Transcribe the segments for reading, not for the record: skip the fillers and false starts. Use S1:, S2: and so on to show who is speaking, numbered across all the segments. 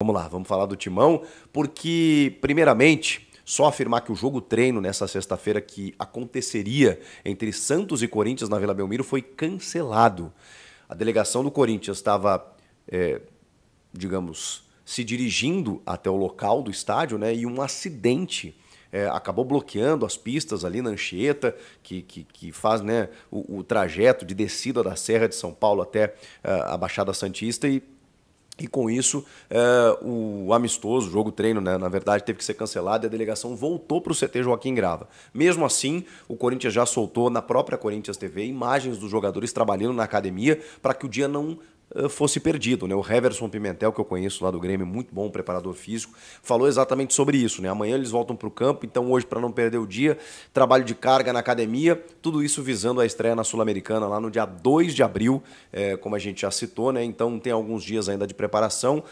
S1: Vamos lá, vamos falar do Timão, porque, primeiramente, só afirmar que o jogo treino nessa sexta-feira que aconteceria entre Santos e Corinthians na Vila Belmiro foi cancelado. A delegação do Corinthians estava, digamos, se dirigindo até o local do estádio, né, e um acidente acabou bloqueando as pistas ali na Anchieta, que faz, né, o trajeto de descida da Serra de São Paulo até a Baixada Santista e com isso, o amistoso, o jogo treino, né, na verdade, teve que ser cancelado e a delegação voltou para o CT Joaquim Grava. Mesmo assim, o Corinthians já soltou na própria Corinthians TV imagens dos jogadores trabalhando na academia para que o dia não fosse perdido, né? O Heverson Pimentel, que eu conheço lá do Grêmio, muito bom preparador físico, falou exatamente sobre isso, né? Amanhã eles voltam para o campo, então hoje, para não perder o dia, trabalho de carga na academia, tudo isso visando a estreia na Sul-Americana lá no dia 2 de abril, como a gente já citou, né? Então tem alguns dias ainda de preparação.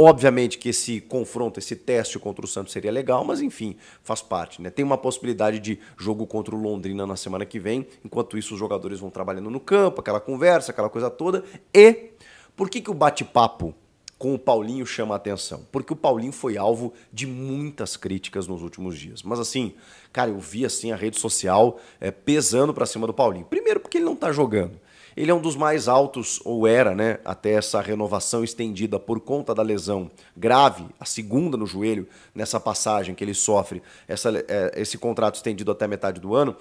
S1: Obviamente que esse confronto, esse teste contra o Santos seria legal, mas enfim, faz parte, né? Tem uma possibilidade de jogo contra o Londrina na semana que vem, enquanto isso os jogadores vão trabalhando no campo, aquela conversa, aquela coisa toda. E por que o bate-papo com o Paulinho chama a atenção? Porque o Paulinho foi alvo de muitas críticas nos últimos dias. Mas assim, cara, eu vi assim a rede social pesando pra cima do Paulinho. Primeiro porque ele não tá jogando. Ele é um dos mais altos, ou era, né, até essa renovação estendida por conta da lesão grave, a segunda no joelho, nessa passagem que ele sofre, esse contrato estendido até metade do ano,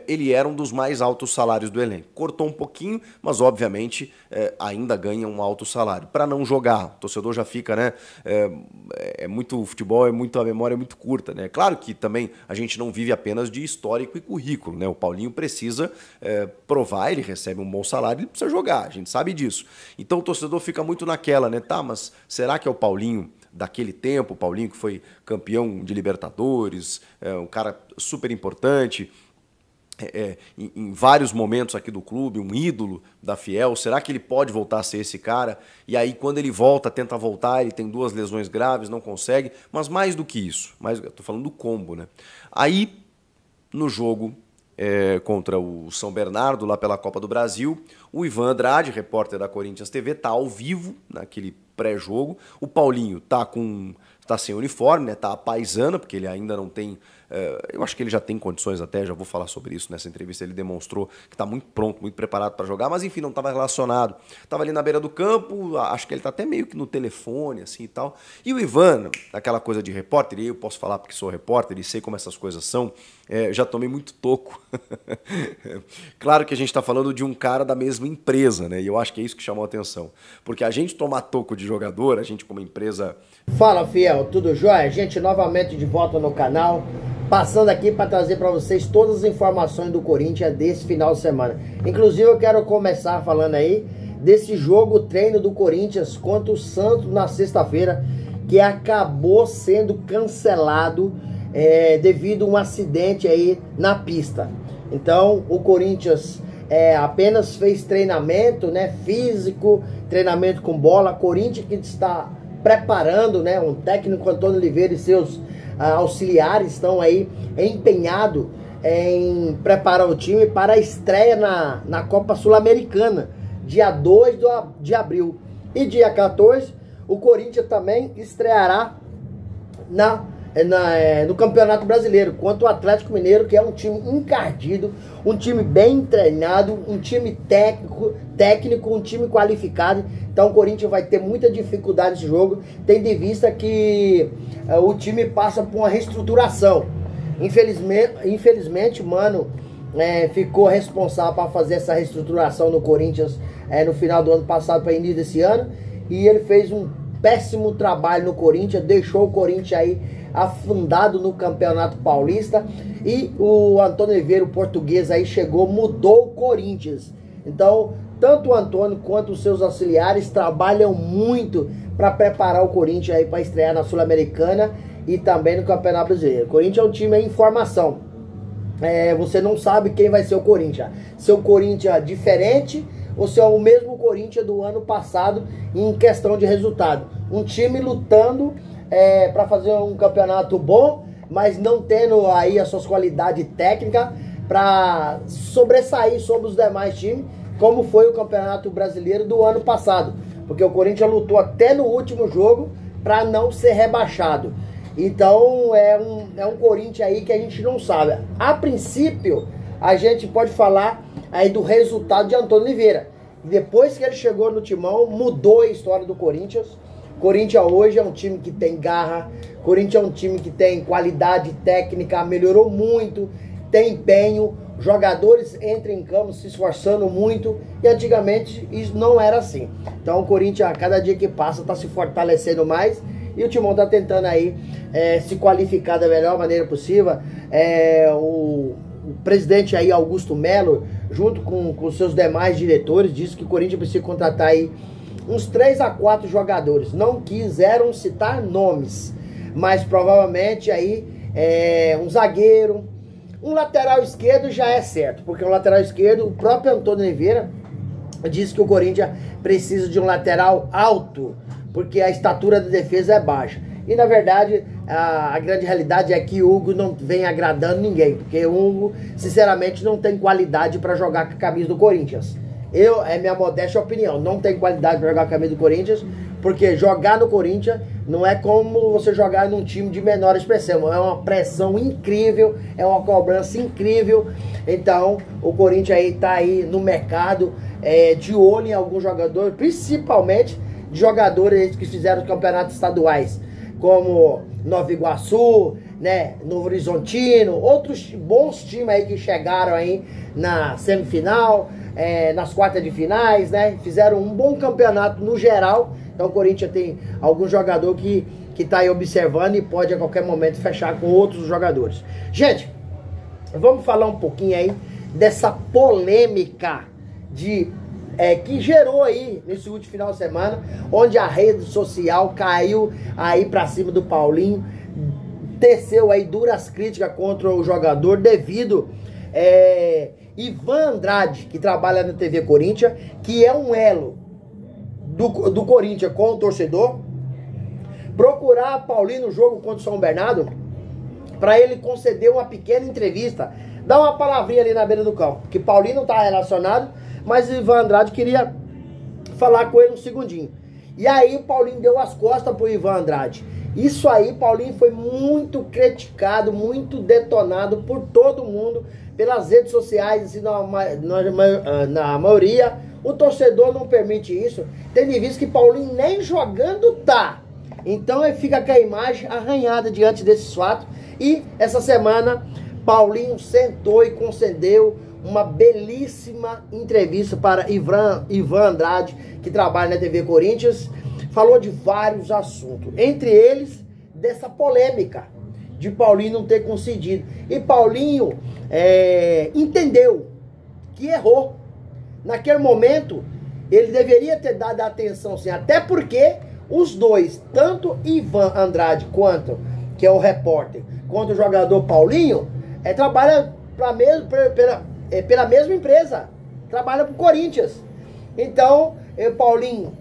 S1: ele era um dos mais altos salários do elenco. Cortou um pouquinho, mas obviamente ainda ganha um alto salário. Para não jogar, o torcedor já fica, né, muito futebol, a memória é muito curta, né? Claro que também a gente não vive apenas de histórico e currículo, né? O Paulinho precisa provar, ele recebe um bom salário, ele precisa jogar, a gente sabe disso. Então o torcedor fica muito naquela, né? Tá, mas será que é o Paulinho daquele tempo, o Paulinho que foi campeão de Libertadores, um cara super importante, em vários momentos aqui do clube, um ídolo da Fiel, será que ele pode voltar a ser esse cara? E aí quando ele volta, tenta voltar, ele tem 2 lesões graves, não consegue, mas mais do que isso, eu tô falando do combo, né? Aí, no jogo contra o São Bernardo, lá pela Copa do Brasil, o Ivan Andrade, repórter da Corinthians TV, tá ao vivo naquele pré-jogo, o Paulinho tá sem uniforme, né? Tá à paisana, porque ele ainda não tem... eu acho que ele já tem condições até, já vou falar sobre isso nessa entrevista, ele demonstrou que está muito pronto, muito preparado para jogar, mas enfim, não estava relacionado. Estava ali na beira do campo, acho que ele está até meio que no telefone, assim e tal. E o Ivan, aquela coisa de repórter, e eu posso falar porque sou repórter e sei como essas coisas são, já tomei muito toco. Claro que a gente está falando de um cara da mesma empresa, né? E eu acho que é isso que chamou a atenção. Porque a gente tomar toco de jogador, a gente como empresa...
S2: Fala, Fiel, tudo jóia? Gente, novamente de volta no canal, passando aqui para trazer para vocês todas as informações do Corinthians desse final de semana. Inclusive eu quero começar falando aí desse jogo treino do Corinthians contra o Santos na sexta-feira, que acabou sendo cancelado devido a um acidente aí na pista. Então o Corinthians apenas fez treinamento, né, físico, treinamento com bola. Corinthians que está preparando, né, um técnico, Antônio Oliveira, e seus auxiliares estão aí empenhados em preparar o time para a estreia na Copa Sul-Americana, dia 2 de abril. E dia 14, o Corinthians também estreará no Campeonato Brasileiro contra o Atlético Mineiro, que é um time encardido, um time bem treinado, um time técnico, um time qualificado. Então o Corinthians vai ter muita dificuldade nesse jogo, tendo em vista que o time passa por uma reestruturação. Infelizmente, Mano ficou responsável para fazer essa reestruturação no Corinthians no final do ano passado para início desse ano, e ele fez um péssimo trabalho no Corinthians, deixou o Corinthians aí afundado no Campeonato Paulista, e o Antônio Oliveira, o português, aí chegou, mudou o Corinthians. Então tanto o Antônio quanto os seus auxiliares trabalham muito para preparar o Corinthians aí para estrear na Sul-Americana e também no Campeonato Brasileiro. O Corinthians é um time em formação. Você não sabe quem vai ser o Corinthians. Se é o Corinthians diferente ou se é o mesmo Corinthians do ano passado em questão de resultado. Um time lutando para fazer um campeonato bom, mas não tendo aí as suas qualidades técnicas para sobressair sobre os demais times, como foi o Campeonato Brasileiro do ano passado. Porque o Corinthians lutou até no último jogo para não ser rebaixado. Então é um Corinthians aí que a gente não sabe. A princípio, a gente pode falar aí do resultado de Antônio Oliveira. Depois que ele chegou no timão, mudou a história do Corinthians. Corinthians hoje é um time que tem garra, Corinthians é um time que tem qualidade técnica, melhorou muito, tem empenho, jogadores entram em campo se esforçando muito, e antigamente isso não era assim. Então o Corinthians, a cada dia que passa, está se fortalecendo mais, e o Timão está tentando aí se qualificar da melhor maneira possível. O presidente aí, Augusto Melo, junto com seus demais diretores, disse que o Corinthians precisa contratar aí uns 3 a 4 jogadores. Não quiseram citar nomes, mas provavelmente aí um zagueiro, um lateral esquerdo já é certo, porque o lateral esquerdo, o próprio Antônio Oliveira disse que o Corinthians precisa de um lateral alto, porque a estatura da defesa é baixa. E na verdade, a grande realidade é que o Hugo não vem agradando ninguém, porque o Hugo, sinceramente, não tem qualidade para jogar com a camisa do Corinthians. É minha modesta opinião, não tem qualidade para jogar com a camisa do Corinthians, porque jogar no Corinthians não é como você jogar num time de menor expressão, é uma pressão incrível, é uma cobrança incrível. Então o Corinthians aí tá aí no mercado, de olho em alguns jogadores, principalmente de jogadores que fizeram os campeonatos estaduais, como Nova Iguaçu, né, Novo Horizontino, outros bons times aí que chegaram aí na semifinal, nas quartas de finais, né, fizeram um bom campeonato no geral. Então o Corinthians tem algum jogador que tá aí observando e pode a qualquer momento fechar com outros jogadores. Gente, vamos falar um pouquinho aí dessa polêmica que gerou aí nesse último final de semana, onde a rede social caiu aí pra cima do Paulinho, teceu aí duras críticas contra o jogador devido Ivan Andrade, que trabalha na TV Corinthians, que é um elo do Corinthians com o torcedor, procurar Paulinho no jogo contra o São Bernardo para ele conceder uma pequena entrevista, dar uma palavrinha ali na beira do campo, porque Paulinho não tá relacionado, mas Ivan Andrade queria falar com ele um segundinho. E aí o Paulinho deu as costas pro Ivan Andrade. Isso aí, Paulinho foi muito criticado, muito detonado por todo mundo, pelas redes sociais, assim, na maioria. O torcedor não permite isso. Tendo em vista que Paulinho nem jogando tá. Então ele fica com a imagem arranhada diante desses fatos. E essa semana, Paulinho sentou e concedeu uma belíssima entrevista para Ivan Andrade, que trabalha na TV Corinthians. Falou de vários assuntos, entre eles dessa polêmica de Paulinho não ter concedido. E Paulinho entendeu que errou. Naquele momento, ele deveria ter dado atenção, sim, até porque os dois, tanto Ivan Andrade quanto, que é o repórter, quanto o jogador Paulinho, trabalham pela mesma empresa, trabalha para o Corinthians. Então, Paulinho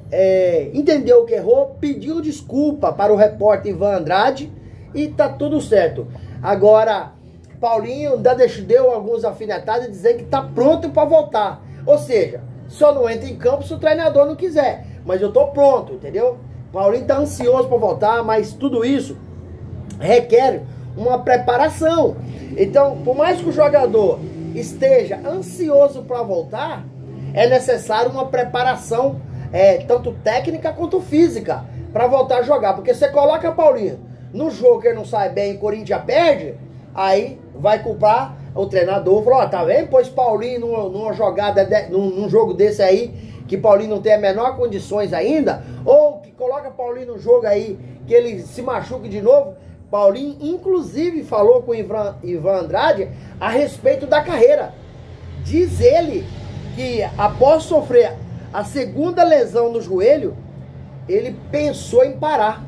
S2: entendeu que errou, pediu desculpa para o repórter Ivan Andrade e tá tudo certo. Agora, Paulinho ainda deu alguns alfinetados dizendo que tá pronto para voltar. Ou seja, só não entra em campo se o treinador não quiser. Mas eu tô pronto, entendeu? Paulinho tá ansioso para voltar, mas tudo isso requer uma preparação. Então, por mais que o jogador esteja ansioso para voltar, é necessário uma preparação, tanto técnica quanto física, para voltar a jogar. Porque você coloca Paulinho no jogo que ele não sai bem e o Corinthians perde, aí vai culpar o treinador. Falou, tá vendo? Pois Paulinho numa jogada, num jogo desse aí, que Paulinho não tem as menores condições ainda, ou que coloca Paulinho no jogo aí, que ele se machuque de novo. Paulinho, inclusive, falou com o Ivan Andrade a respeito da carreira. Diz ele que após sofrer a segunda lesão no joelho, ele pensou em parar.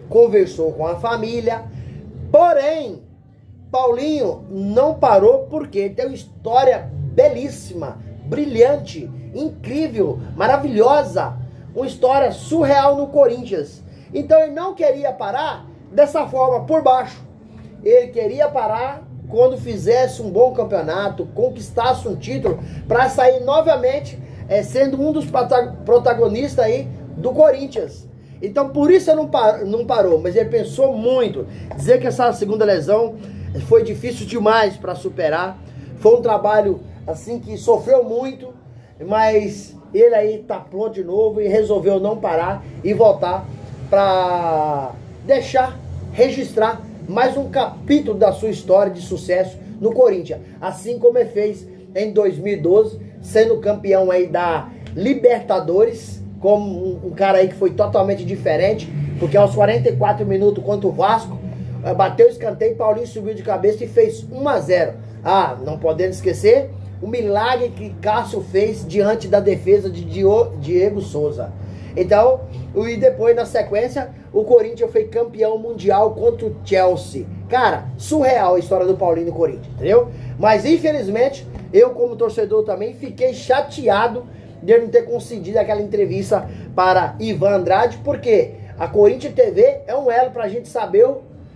S2: Conversou com a família, porém, Paulinho não parou porque tem uma história belíssima, brilhante, incrível, maravilhosa, uma história surreal no Corinthians. Então ele não queria parar dessa forma, por baixo. Ele queria parar quando fizesse um bom campeonato, conquistasse um título, para sair novamente sendo um dos protagonistas aí do Corinthians. Então por isso ele não parou, mas ele pensou muito. Dizer que essa segunda lesão foi difícil demais para superar. Foi um trabalho assim que sofreu muito, mas ele aí tá pronto de novo e resolveu não parar e voltar para deixar registrar mais um capítulo da sua história de sucesso no Corinthians, assim como ele fez em 2012, sendo campeão aí da Libertadores, como um cara aí que foi totalmente diferente, porque aos 44 minutos contra o Vasco, bateu o escanteio, Paulinho subiu de cabeça e fez 1-0. Ah, não podemos esquecer o milagre que Cássio fez diante da defesa de Diego Souza. Então, e depois na sequência, o Corinthians foi campeão mundial contra o Chelsea. Cara, surreal a história do Paulinho no Corinthians, entendeu? Mas infelizmente, eu como torcedor também fiquei chateado de ele não ter concedido aquela entrevista para Ivan Andrade, porque a Corinthians TV é um elo pra gente saber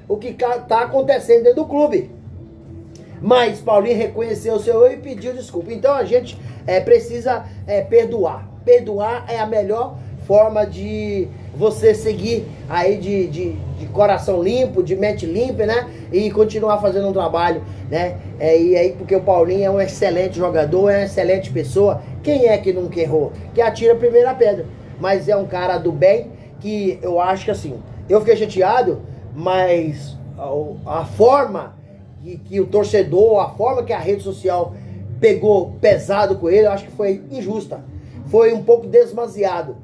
S2: o que tá acontecendo dentro do clube. Mas Paulinho reconheceu o seu erro e pediu desculpa. Então a gente precisa perdoar. Perdoar é a melhor forma de você seguir aí de coração limpo, de mente limpa, né? E continuar fazendo um trabalho, né? E aí, porque o Paulinho é um excelente jogador, é uma excelente pessoa. Quem é que nunca errou? Que atira a primeira pedra. Mas é um cara do bem que eu acho que assim, eu fiquei chateado, mas a forma que o torcedor, a forma que a rede social pegou pesado com ele, eu acho que foi injusta. Foi um pouco demasiado.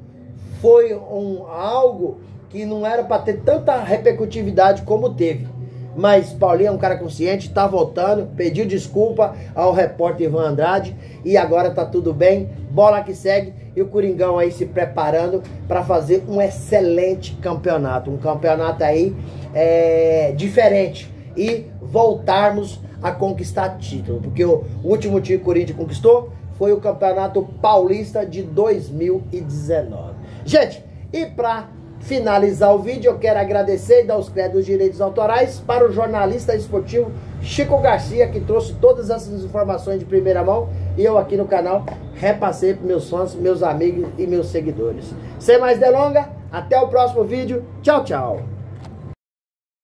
S2: Foi algo que não era para ter tanta repercutividade como teve. Mas Paulinho é um cara consciente, tá voltando, pediu desculpa ao repórter Ivan Andrade e agora tá tudo bem, bola que segue e o Coringão aí se preparando para fazer um excelente campeonato. Um campeonato aí diferente e voltarmos a conquistar título, porque o último título que o Corinthians conquistou foi o Campeonato Paulista de 2019. Gente, e para finalizar o vídeo, eu quero agradecer e dar os créditos dos direitos autorais para o jornalista esportivo Chico Garcia, que trouxe todas essas informações de primeira mão, e eu aqui no canal repassei para meus fãs, meus amigos e meus seguidores. Sem mais delongas, até o próximo vídeo. Tchau, tchau.